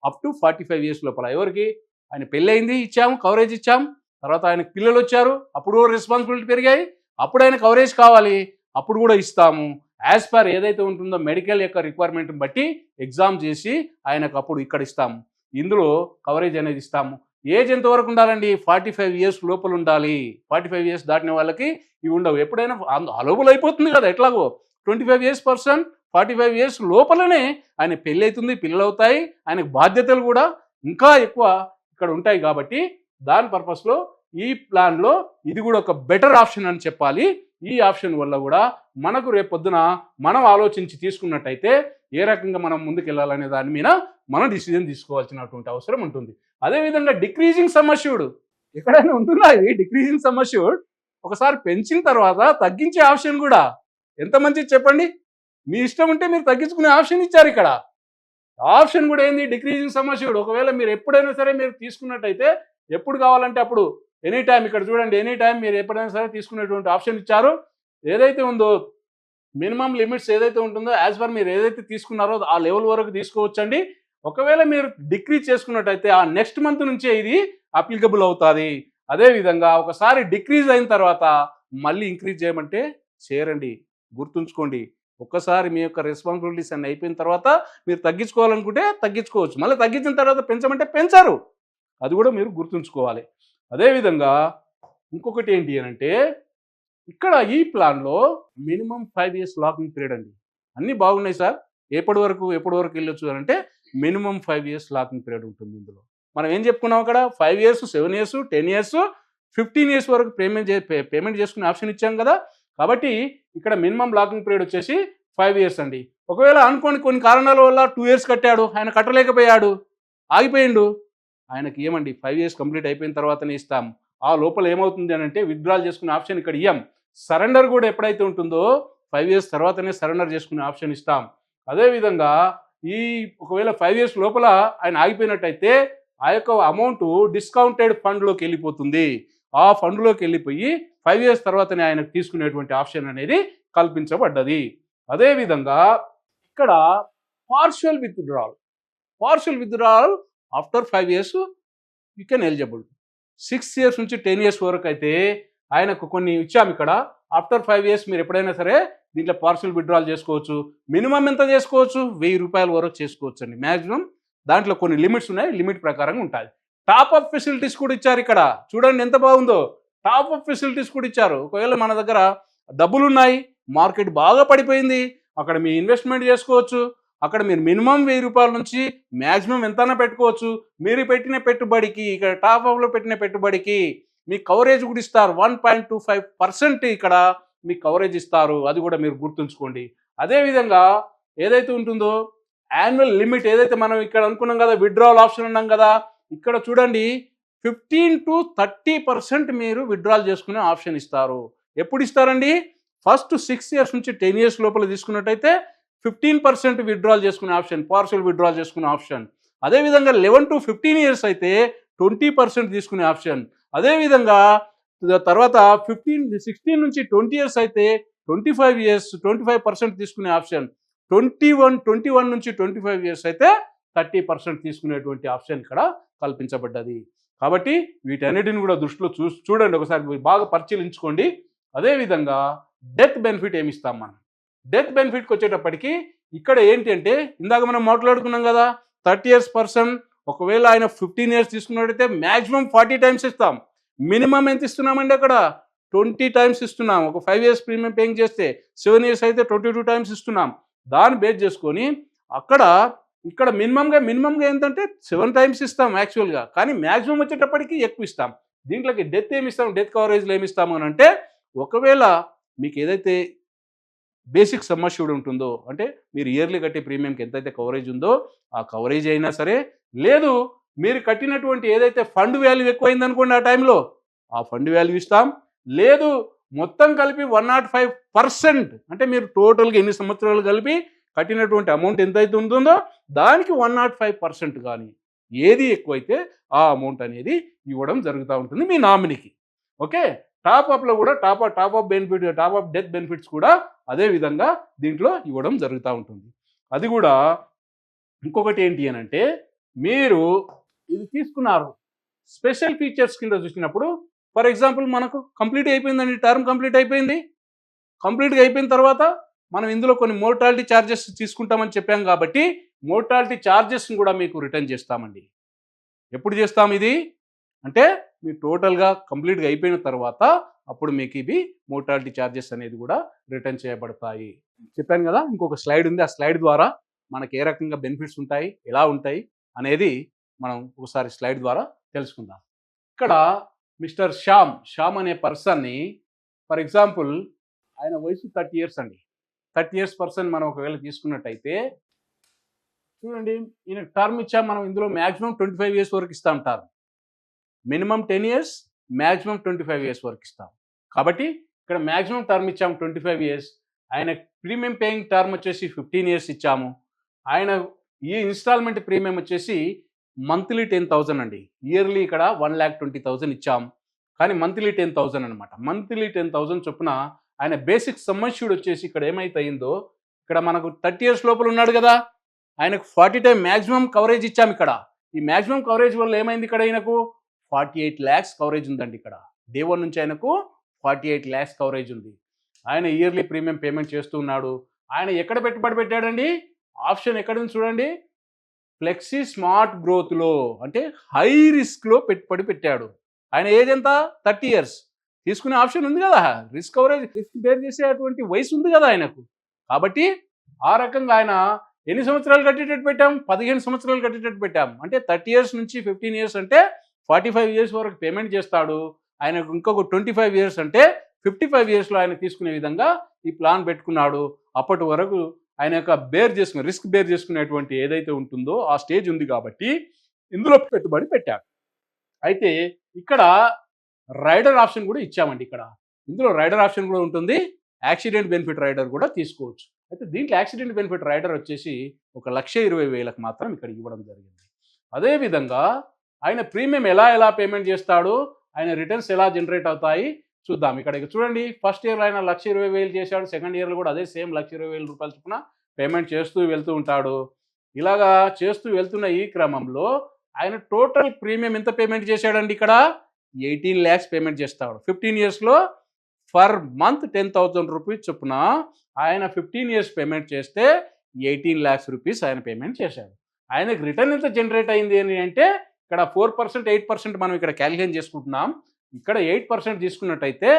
[SPEAKER 2] అప్ టు 45 years లోపల. ఎవరికి ఆయన పెళ్ళయింది ఇచ్చాము, కవరేజ్ ఇచ్చాము. తర్వాత ఆయనకు పిల్లలు వచ్చారు, అప్పుడు కూడా రెస్పాన్సిబిలిటీ పెరిగాయి, అప్పుడు ఆయన కవరేజ్ కావాలి, అప్పుడు కూడా ఇస్తాము. యాజ్ పర్ ఏదైతే ఉంటుందో మెడికల్ యొక్క రిక్వైర్మెంట్ని బట్టి ఎగ్జామ్ చేసి ఆయనకు అప్పుడు ఇక్కడ ఇస్తాము. ఇందులో కవరేజ్ అనేది ఇస్తాము. ఏజ్ ఎంతవరకు ఉండాలండి? 45 years లోపల ఉండాలి. 45 years దాటిన వాళ్ళకి ఇవి ఉండవు. ఎప్పుడైనా అలోబుల్ అయిపోతుంది కదా, ఎట్లాగో 25 years పర్సన్ 45 years లోపలనే ఆయన పెళ్ళి అవుతుంది, పిల్లలు అవుతాయి, ఆయనకు బాధ్యతలు కూడా ఇంకా ఎక్కువ ఇక్కడ ఉంటాయి. కాబట్టి దాని పర్పస్లో ఈ ప్లాన్లో ఇది కూడా ఒక బెటర్ ఆప్షన్ అని చెప్పాలి. ఈ ఆప్షన్ వల్ల కూడా మనకు రేపొద్దున మనం ఆలోచించి తీసుకున్నట్టయితే ఏ రకంగా మనం ముందుకు వెళ్ళాలనే దాని మీద మనం డిసిజన్ తీసుకోవాల్సినటువంటి అవసరం ఉంటుంది. అదేవిధంగా డిక్రీజింగ్ సమ్ అష్యూర్డ్ ఎక్కడైనా ఉంటుందా? ఇది డిక్రీజింగ్ సమ్ అష్యూర్డ్ ఒకసారి పెంచిన తర్వాత తగ్గించే ఆప్షన్ కూడా ఎంత మంచిది చెప్పండి. మీ ఇష్టం ఉంటే మీరు తగ్గించుకునే ఆప్షన్ ఇచ్చారు ఇక్కడ. ఆప్షన్ కూడా ఏంది? Decreasing sum assured. ఒకవేళ మీరు ఎప్పుడైనా సరే మీరు తీసుకున్నట్టయితే ఎప్పుడు కావాలంటే అప్పుడు ఎనీ టైం ఇక్కడ చూడండి, ఎనీ టైం మీరు ఎప్పుడైనా సరే తీసుకునేటువంటి ఆప్షన్ ఇచ్చారు. ఏదైతే ఉందో మినిమం లిమిట్స్ ఏదైతే ఉంటుందో యాజ్ పర్ మీరు ఏదైతే తీసుకున్నారో ఆ లెవెల్ వరకు తీసుకోవచ్చండి. ఒకవేళ మీరు డిక్రీజ్ చేసుకున్నట్టయితే ఆ నెక్స్ట్ మంత్ నుంచే ఇది అప్లికబుల్ అవుతుంది. అదేవిధంగా ఒకసారి డిక్రీజ్ అయిన తర్వాత మళ్ళీ ఇంక్రీజ్ చేయమంటే చేయరండి. గుర్తుంచుకోండి, ఒక్కసారి మీ యొక్క రెస్పాన్సిబిలిటీస్ అన్ని అయిపోయిన తర్వాత మీరు తగ్గించుకోవాలనుకుంటే తగ్గించుకోవచ్చు, మళ్ళీ తగ్గించిన తర్వాత పెంచమంటే పెంచారు. అది కూడా మీరు గుర్తుంచుకోవాలి. అదేవిధంగా ఇంకొకటి ఏంటి అని అంటే ఇక్కడ ఈ ప్లాన్లో మినిమం 5 years లాకింగ్ పీరియడ్ అండి. అన్నీ బాగున్నాయి సార్, ఎప్పటి వరకు వెళ్ళొచ్చు అని అంటే మినిమం 5 years లాకింగ్ పీరియడ్ ఉంటుంది. ఇందులో మనం ఏం చెప్పుకున్నాం అక్కడ 5 years, 7 years, 10 years, 15 years వరకు పేమెంట్ చేసుకునే ఆప్షన్ ఇచ్చాం కదా. కాబట్టి ఇక్కడ మినిమం లాకింగ్ పీరియడ్ వచ్చేసి 5 years అండి. ఒకవేళ అనుకోని కొన్ని కారణాల వల్ల 2 years కట్టాడు, ఆయన కట్టలేకపోయాడు, ఆగిపోయిండు, ఆయనకి ఏమండి 5 years కంప్లీట్ అయిపోయిన తర్వాతనే ఇస్తాం. ఆ లోపల ఏమవుతుంది అని అంటే విత్డ్రాల్ చేసుకునే ఆప్షన్ ఇక్కడ ఇయ్యం. సరెండర్ కూడా ఎప్పుడైతే ఉంటుందో 5 years తర్వాతనే సరెండర్ చేసుకునే ఆప్షన్ ఇస్తాం. అదేవిధంగా ఈ ఒకవేళ 5 years లోపల ఆయన ఆగిపోయినట్టయితే ఆ యొక్క అమౌంట్ డిస్కౌంటెడ్ ఫండ్లోకి వెళ్ళిపోతుంది. ఆ ఫండ్లోకి వెళ్ళిపోయి 5 years తర్వాతనే ఆయనకు తీసుకునేటువంటి ఆప్షన్ అనేది కల్పించబడ్డది. అదేవిధంగా ఇక్కడ partial withdrawal after 5 years you can eligible. 6 years నుంచి 10 years వరకు అయితే ఆయనకు కొన్ని ఇచ్చాము ఇక్కడ. ఆఫ్టర్ 5 years మీరు ఎప్పుడైనా సరే దీంట్లో పార్షియల్ విత్డ్రాల్ చేసుకోవచ్చు. మినిమం ఎంత చేసుకోవచ్చు? 1000 రూపాయల వరకు చేసుకోవచ్చు అండి మ్యాక్సిమం. దాంట్లో కొన్ని లిమిట్స్ ఉన్నాయి, లిమిట్ ప్రకారంగా ఉంటుంది. టాప్ అప్ ఫెసిలిటీస్ కూడా ఇచ్చారు ఇక్కడ. చూడండి ఎంత బాగుందో, టాప్ అప్ ఫెసిలిటీస్ కూడా ఇచ్చారు. ఒకవేళ మన దగ్గర డబ్బులు ఉన్నాయి, మార్కెట్ బాగా పడిపోయింది, అక్కడ మీ ఇన్వెస్ట్మెంట్ చేసుకోవచ్చు. అక్కడ మీరు మినిమం 1000 రూపాయల నుంచి మ్యాక్సిమం ఎంతైనా పెట్టుకోవచ్చు. మీరు పెట్టిన పెట్టుబడికి, ఇక్కడ టాప్ అప్లో పెట్టిన పెట్టుబడికి మీ కవరేజ్ కూడా ఇస్తారు. 1.25% ఇక్కడ మీకు కవరేజ్ ఇస్తారు. అది కూడా మీరు గుర్తుంచుకోండి. అదేవిధంగా ఏదైతే ఉంటుందో యాన్యువల్ లిమిట్ ఏదైతే మనం ఇక్కడ అనుకున్నాం కదా, విత్డ్రావల్ ఆప్షన్ ఉన్నాం కదా, ఇక్కడ చూడండి 15 to 30% మీరు విత్డ్రాల్ చేసుకునే ఆప్షన్ ఇస్తారు. ఎప్పుడు ఇస్తారండి? ఫస్ట్ 6 years నుంచి 10 years లోపల తీసుకున్నట్టయితే 15% విత్డ్రాల్ చేసుకునే ఆప్షన్, పార్షియల్ విత్డ్రాల్ చేసుకునే ఆప్షన్. అదేవిధంగా 11 to 15 years అయితే 20% తీసుకునే ఆప్షన్. అదేవిధంగా తర్వాత 16 నుంచి 20 years అయితే 25% తీసుకునే ఆప్షన్. 21 నుంచి 25 years అయితే 30% తీసుకునేటువంటి ఆప్షన్ ఇక్కడ కల్పించబడ్డది. కాబట్టి వీటన్నిటిని కూడా దృష్టిలో చూడండి, ఒకసారి బాగా పరిశీలించుకోండి. అదేవిధంగా డెత్ బెనిఫిట్ ఏమి ఇస్తాం మనం? డెత్ బెనిఫిట్కి వచ్చేటప్పటికి ఇక్కడ ఏంటి అంటే ఇందాక మనం మాట్లాడుకున్నాం కదా, 30 years పర్సన్ ఒకవేళ ఆయన 15 years తీసుకున్నట్టయితే మ్యాక్సిమం 40 times ఇస్తాం. మినిమం ఎంత ఇస్తున్నామండి? అక్కడ 20 times ఇస్తున్నాం. ఒక 5 years ప్రీమియం పేయింగ్ చేస్తే 7 years అయితే 22 times ఇస్తున్నాం. దాన్ని బేస్ చేసుకొని ఇక్కడ మినిమంగా ఏంటంటే 7 times ఇస్తాం యాక్చువల్గా, కానీ మ్యాక్సిమం వచ్చేటప్పటికి ఎక్కువ ఇస్తాం. దీంట్లోకి డెత్ ఏమి ఇస్తాం, డెత్ కవరేజ్లో ఏమి ఇస్తాము అని అంటే ఒకవేళ మీకు ఏదైతే బేసిక్ సమ్ అష్యూర్డ్ ఉంటుందో, అంటే మీరు ఇయర్లీ కట్టే ప్రీమియంకి ఎంతైతే కవరేజ్ ఉందో ఆ కవరేజ్ అయినా సరే, లేదు మీరు కట్టినటువంటి ఏదైతే ఫండ్ వాల్యూ ఎక్కువైంది అనుకోండి ఆ టైంలో ఆ ఫండ్ వాల్యూ ఇస్తాం, లేదు మొత్తం కలిపి 105%, అంటే మీరు టోటల్గా ఎన్ని సంవత్సరాలు కలిపి కట్టినటువంటి అమౌంట్ ఎంతైతే ఉంటుందో దానికి 105% కానీ ఏది ఎక్కువైతే ఆ అమౌంట్ అనేది ఇవ్వడం జరుగుతూ ఉంటుంది మీ నామినీకి. ఓకే, టాప్అప్లో కూడా top of benefit, top of death benefits కూడా అదే విధంగా దీంట్లో ఇవ్వడం జరుగుతూ ఉంటుంది. అది కూడా ఇంకొకటి ఏంటి అని అంటే, మీరు ఇది తీసుకున్నారు స్పెషల్ ఫీచర్స్ కింద చూసినప్పుడు, ఫర్ ఎగ్జాంపుల్ మనకు కంప్లీట్ అయిపోయిందండి, టర్మ్ కంప్లీట్ అయిపోయింది. కంప్లీట్గా అయిపోయిన తర్వాత మనం ఇందులో కొన్ని మోర్టాలిటీ ఛార్జెస్ తీసుకుంటామని చెప్పాం కాబట్టి మోర్టాలిటీ ఛార్జెస్ని కూడా మీకు రిటర్న్ చేస్తామండి. ఎప్పుడు చేస్తాం ఇది అంటే, మీరు టోటల్గా కంప్లీట్గా అయిపోయిన తర్వాత అప్పుడు మీకు ఇవి మోర్టాలిటీ ఛార్జెస్ అనేది కూడా రిటర్న్ చేయబడతాయి. చెప్పాను కదా, ఇంకొక స్లైడ్ ఉంది, ఆ స్లైడ్ ద్వారా మనకి ఏ రకంగా బెనిఫిట్స్ ఉంటాయి, ఎలా ఉంటాయి అనేది మనం ఒకసారి స్లైడ్ ద్వారా తెలుసుకుందాం. ఇక్కడ మిస్టర్ శ్యామ్ అనే పర్సన్ని, ఫర్ ఎగ్జాంపుల్ ఆయన వయసు 30 years అండి. 30 years పర్సన్ మనం ఒకవేళ తీసుకున్నట్టయితే చూడండి, ఈయన టర్మ్ ఇచ్చాం మనం, ఇందులో మ్యాక్సిమం 25 years వరకు ఇస్తాం term, minimum 10 years, maximum 25 years వరకు ఇస్తాం. కాబట్టి ఇక్కడ మ్యాక్సిమం టర్మ్ ఇచ్చాము 25 years, ఆయన ప్రీమియం పేయింగ్ టర్మ్ వచ్చేసి 15 years ఇచ్చాము. ఆయన ఈ ఇన్స్టాల్మెంట్ ప్రీమియం వచ్చేసి మంత్లీ 10,000 అండి, ఇయర్లీ ఇక్కడ 1,20,000 ఇచ్చాం, కానీ మంత్లీ 10,000 అనమాట. మంత్లీ 10,000 చొప్పున ఆయన బేసిక్ సమ్ అష్యూర్డ్ వచ్చేసి ఇక్కడ ఏమైతే అయిందో, ఇక్కడ మనకు 30 years లోపల ఉన్నాడు కదా, ఆయనకు 40 times మ్యాక్సిమం కవరేజ్ ఇచ్చాము. ఇక్కడ ఈ మ్యాక్సిమం కవరేజ్ వల్ల ఏమైంది, ఇక్కడ ఆయనకు 48 lakhs కవరేజ్ ఉందండి. ఇక్కడ డే 1 నుంచి ఆయనకు 48 lakhs కవరేజ్ ఉంది. ఆయన ఇయర్లీ ప్రీమియం పేమెంట్ చేస్తూ ఉన్నాడు. ఆయన ఎక్కడ పెట్టుబడి పెట్టాడండి, ఆప్షన్ ఎక్కడ ఉంది చూడండి, ఫ్లెక్సీ స్మార్ట్ గ్రోత్లో, అంటే హై రిస్క్లో పెట్టుబడి పెట్టాడు. ఆయన ఏజ్ ఎంత, 30 years, తీసుకునే ఆప్షన్ ఉంది కదా, రిస్క్ కవరేజ్, రిస్క్ బేర్ చేసేటువంటి వయసు ఉంది కదా ఆయనకు. కాబట్టి ఆ రకంగా ఆయన ఎన్ని సంవత్సరాలు కట్టేటట్టు పెట్టాం, 15 సంవత్సరాలు కట్టేటట్టు పెట్టాం. అంటే 30 years నుంచి 15 years అంటే 45 years వరకు పేమెంట్ చేస్తాడు. ఆయనకు ఇంకొక 25 years అంటే 55 yearsలో ఆయన తీసుకునే విధంగా ఈ ప్లాన్ పెట్టుకున్నాడు. అప్పటి వరకు ఆయన యొక్క రిస్క్ బేర్ చేసుకునేటువంటి ఏదైతే ఉంటుందో ఆ స్టేజ్ ఉంది కాబట్టి ఇందులో పెట్టుబడి పెట్టాడు. అయితే ఇక్కడ రైడర్ ఆప్షన్ కూడా ఇచ్చామండి. ఇక్కడ ఇందులో రైడర్ ఆప్షన్ కూడా ఉంటుంది, యాక్సిడెంట్ బెనిఫిట్ రైడర్ కూడా తీసుకోవచ్చు. అయితే దీంట్లో యాక్సిడెంట్ బెనిఫిట్ రైడర్ వచ్చేసి 1,20,000 మాత్రం ఇక్కడ ఇవ్వడం జరిగింది. అదేవిధంగా ఆయన ప్రీమియం ఎలా పేమెంట్ చేస్తాడు, ఆయన రిటర్న్స్ ఎలా జనరేట్ అవుతాయి చూద్దాం. ఇక్కడ చూడండి, ఫస్ట్ ఇయర్ ఆయన 1,20,000 చేశాడు, సెకండ్ ఇయర్లో కూడా అదే సేమ్ 1,20,000 రూపాయల చొప్పున పేమెంట్ చేస్తూ వెళ్తూ ఉంటాడు. ఇలాగా చేస్తూ వెళ్తున్న ఈ క్రమంలో ఆయన టోటల్ ప్రీమియం ఎంత పేమెంట్ చేశాడండి, ఇక్కడ 18 lakhs పేమెంట్ చేస్తాడు. 15 yearsలో ఫర్ మంత్ 10,000 rupees చొప్పున ఆయన 15 years పేమెంట్ చేస్తే 18 lakhs rupees ఆయన పేమెంట్ చేశాడు. ఆయనకు రిటర్న్ ఎంత జనరేట్ అయింది అని అంటే, ఇక్కడ 4%, 8% మనం ఇక్కడ క్యాలిక్యులేట్ చేసుకుంటున్నాం. ఇక్కడ 8% తీసుకున్నట్టయితే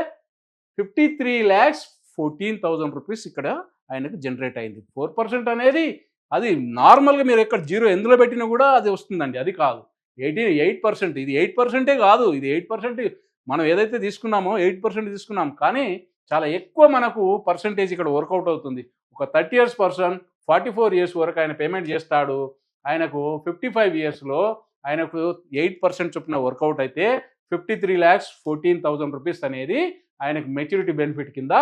[SPEAKER 2] 53,14,000 rupees ఇక్కడ ఆయనకు జనరేట్ అయింది. 4% అనేది అది నార్మల్గా మీరు ఎక్కడ జీరో ఎందులో పెట్టినా కూడా అది వస్తుందండి, అది కాదు. 8%, ఇది 8% కాదు, ఇది 8% మనం ఏదైతే తీసుకున్నామో 8% తీసుకున్నాం, కానీ చాలా ఎక్కువ మనకు పర్సంటేజ్ ఇక్కడ వర్కౌట్ అవుతుంది. ఒక 30 years పర్సన్ 44 years వరకు ఆయన పేమెంట్ చేస్తాడు. ఆయనకు 55 yearsలో ఆయనకు 8% చొప్పున వర్కౌట్ అయితే 53,14,000 rupees అనేది ఆయనకు మెచ్యూరిటీ బెనిఫిట్ కింద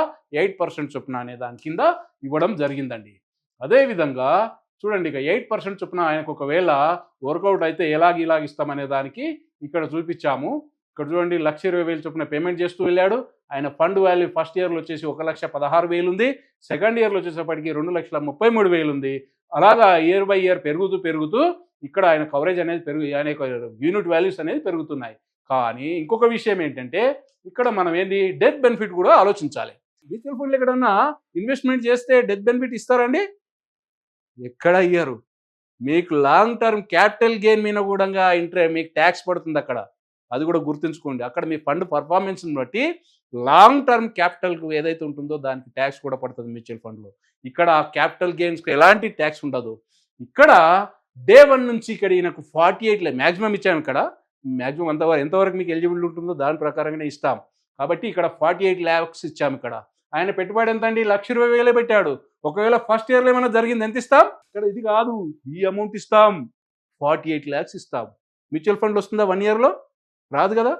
[SPEAKER 2] 8% చొప్పున అనే దాని కింద ఇవ్వడం జరిగిందండి. అదేవిధంగా చూడండి, ఇక 8% చొప్పున ఆయనకు ఒకవేళ వర్కౌట్ అయితే ఇలాగ ఇస్తామనే దానికి ఇక్కడ చూపించాము. ఇక్కడ చూడండి, 1,20,000 చొప్పున పేమెంట్ చేస్తూ వెళ్ళాడు. ఆయన ఫండ్ వాల్యూ ఫస్ట్ ఇయర్లో వచ్చేసి 1,16,000 ఉంది, సెకండ్ ఇయర్లో వచ్చేసప్పటికి 2,33,000 ఉంది. అలాగా ఇయర్ బై ఇయర్ పెరుగుతూ ఇక్కడ ఆయన కవరేజ్ అనేది ఆయన యొక్క యూనిట్ వాల్యూస్ అనేది పెరుగుతున్నాయి. కానీ ఇంకొక విషయం ఏంటంటే, ఇక్కడ మనం ఏంది డెత్ బెనిఫిట్ కూడా ఆలోచించాలి. మ్యూచువల్ ఫండ్లు ఎక్కడన్నా ఇన్వెస్ట్మెంట్ చేస్తే డెత్ బెనిఫిట్ ఇస్తారండి? ఎక్కడ ఇయ్యరు. మీకు లాంగ్ టర్మ్ క్యాపిటల్ గెయిన్ మీద కూడా మీకు ట్యాక్స్ పడుతుంది అక్కడ, అది కూడా గుర్తుంచుకోండి. అక్కడ మీ ఫండ్ పర్ఫార్మెన్స్ని బట్టి లాంగ్ టర్మ్ క్యాపిటల్కు ఏదైతే ఉంటుందో దానికి ట్యాక్స్ కూడా పడుతుంది మ్యూచువల్ ఫండ్లో. ఇక్కడ క్యాపిటల్ గెయిన్స్కి ఎలాంటి ట్యాక్స్ ఉండదు. ఇక్కడ డే 1 నుంచి ఇక్కడ ఈయనకు 48 మ్యాక్సిమం ఇచ్చాము. ఇక్కడ మ్యాక్సిమం ఎంతవరకు మీకు ఎలిజిబుల్ ఉంటుందో దాని ప్రకారంగానే ఇస్తాం. కాబట్టి ఇక్కడ 48 lakhs ఇచ్చాము. ఇక్కడ ఆయన పెట్టుబడి ఎంత అండి? 1,20,000 పెట్టాడు. ఒకవేళ ఫస్ట్ ఇయర్లో ఏమైనా జరిగింది ఎంత ఇస్తాం? ఇక్కడ ఇది కాదు, ఈ అమౌంట్ ఇస్తాం, 48 lakhs ఇస్తాం. మ్యూచువల్ ఫండ్ వస్తుందా 1 yearలో? రాదు కదా.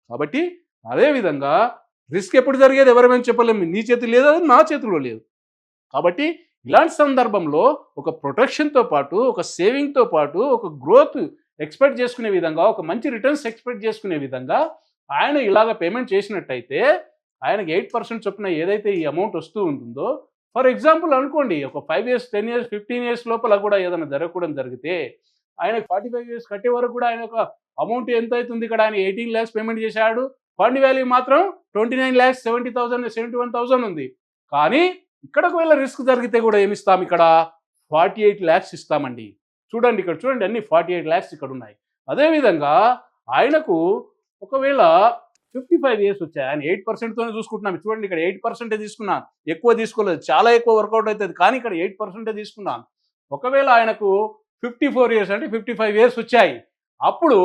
[SPEAKER 2] కాబట్టి అదే విధంగా రిస్క్ ఎప్పుడు జరిగేది ఎవరేమైనా చెప్పలేము. నీ చేతిలో లేదు, అది నా చేతిలో లేదు. కాబట్టి ఇలాంటి సందర్భంలో ఒక ప్రొటెక్షన్తో పాటు, ఒక సేవింగ్తో పాటు, ఒక గ్రోత్ ఎక్స్పెక్ట్ చేసుకునే విధంగా, ఒక మంచి రిటర్న్స్ ఎక్స్పెక్ట్ చేసుకునే విధంగా ఆయన ఇలాగ పేమెంట్ చేసినట్టయితే ఆయనకి 8% చొప్పున ఏదైతే ఈ అమౌంట్ వస్తూ ఉంటుందో, ఫర్ ఎగ్జాంపుల్ అనుకోండి, ఒక 5 years, 10 years, 15 years లోపల కూడా ఏదైనా జరగకూడదు జరిగితే ఆయనకు 45 years కట్టే వరకు కూడా ఆయన ఒక అమౌంట్ ఎంత అవుతుంది? ఇక్కడ ఆయన 18 lakhs పేమెంట్ చేశాడు. ఫండ్ వాల్యూ మాత్రం 29,70,000, 71,000 ఉంది. కానీ ఇక్కడ ఒకవేళ రిస్క్ జరిగితే కూడా ఏమిస్తాం? ఇక్కడ 48 lakhs ఇస్తామండి. చూడండి, ఇక్కడ చూడండి, అన్ని 48 lakhs ఇక్కడ ఉన్నాయి. అదేవిధంగా ఆయనకు ఒకవేళ 55 years వచ్చాయి, ఆయన 8%తోనే చూసుకుంటున్నాం. చూడండి, ఇక్కడ 8% తీసుకున్నాను, ఎక్కువ తీసుకోలేదు, చాలా ఎక్కువ వర్కౌట్ అవుతుంది, కానీ ఇక్కడ 8% తీసుకున్నాను. ఒకవేళ ఆయనకు 54 years అంటే 55 years వచ్చాయి, అప్పుడు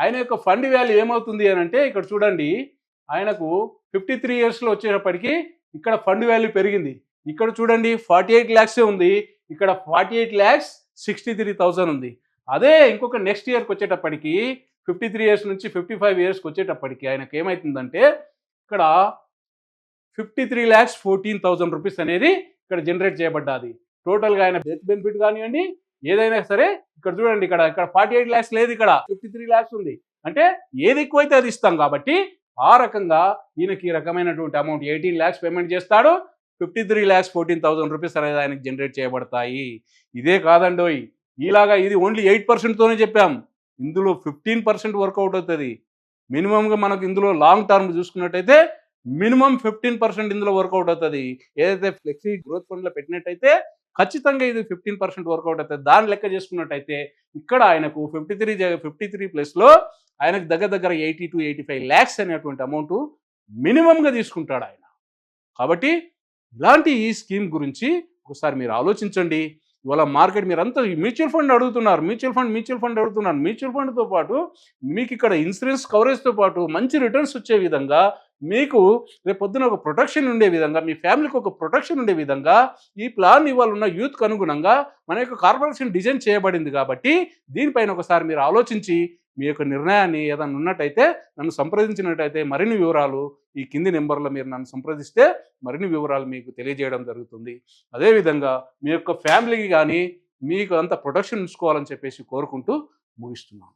[SPEAKER 2] ఆయన యొక్క ఫండ్ వాల్యూ ఏమవుతుంది అని అంటే, ఇక్కడ చూడండి, ఆయనకు 53 yearsలో వచ్చేటప్పటికి ఇక్కడ ఫండ్ వాల్యూ పెరిగింది. ఇక్కడ చూడండి 48 lakhs ఉంది, ఇక్కడ 48,63,000 ఉంది. అదే ఇంకొక నెక్స్ట్ ఇయర్కి వచ్చేటప్పటికి 53 years నుంచి 55 yearsకి వచ్చేటప్పటికి ఆయనకు ఏమవుతుందంటే, ఇక్కడ 53,14,000 రూపీస్ అనేది ఇక్కడ జనరేట్ చేయబడ్డాది. టోటల్గా ఆయన డెత్ బెనిఫిట్ కానివ్వండి, ఏదైనా సరే ఇక్కడ చూడండి, ఇక్కడ 48 lakhs లేదు, ఇక్కడ 53 lakhs ఉంది. అంటే ఏది ఎక్కువైతే అది ఇస్తాం. కాబట్టి ఆ రకంగా ఈయనకి ఈ రకమైనటువంటి అమౌంట్ 18 lakhs పేమెంట్ చేస్తాడు. 53,14,000 రూపీస్ అనేది ఆయనకి జనరేట్ చేయబడతాయి. ఇదే కాదండోయ్, ఇలాగా ఇది ఓన్లీ 8%తోనే చెప్పాం. ఇందులో 15% వర్కౌట్ అవుతుంది. మినిమంగా మనకు ఇందులో లాంగ్ టర్మ్ చూసుకున్నట్టయితే మినిమం 15% ఇందులో వర్కౌట్ అవుతుంది. ఏదైతే ఫ్లెక్సీ గ్రోత్ ఫండ్లో పెట్టినట్టయితే ఖచ్చితంగా ఇది 15% వర్కౌట్ అవుతుంది. దాని లెక్క చేసుకున్నట్టయితే ఇక్కడ ఆయనకు 53 ప్లస్లో ఆయనకు దగ్గర 80 to 85 lakhs అనేటువంటి అమౌంట్ మినిమంగా తీసుకుంటాడు ఆయన. కాబట్టి ఇలాంటి ఈ స్కీమ్ గురించి ఒకసారి మీరు ఆలోచించండి. ఇవాళ మార్కెట్ మీరంతా మ్యూచువల్ ఫండ్ అడుగుతున్నారు, మ్యూచువల్ ఫండ్ అడుగుతున్నారు. మ్యూచువల్ ఫండ్తో పాటు మీకు ఇక్కడ ఇన్సూరెన్స్ కవరేజ్తో పాటు మంచి రిటర్న్స్ వచ్చే విధంగా, మీకు రేపు పొద్దున ఒక ప్రొటెక్షన్ ఉండే విధంగా, మీ ఫ్యామిలీకి ఒక ప్రొటెక్షన్ ఉండే విధంగా ఈ ప్లాన్ ఇవాళ ఉన్న యూత్కి అనుగుణంగా మన యొక్క కార్పొరేషన్ డిజైన్ చేయబడింది. కాబట్టి దీనిపైన ఒకసారి మీరు ఆలోచించి మీ యొక్క నిర్ణయాన్ని ఏదైనా ఉన్నట్టయితే నన్ను సంప్రదించినట్టయితే మరిన్ని వివరాలు ఈ కింది నెంబర్లో మీరు నన్ను సంప్రదిస్తే మరిన్ని వివరాలు మీకు తెలియజేయడం జరుగుతుంది. అదేవిధంగా మీ యొక్క ఫ్యామిలీకి కానీ మీకు అంత ప్రొటెక్షన్ ఉంచుకోవాలని చెప్పేసి కోరుకుంటూ ముగిస్తున్నాను.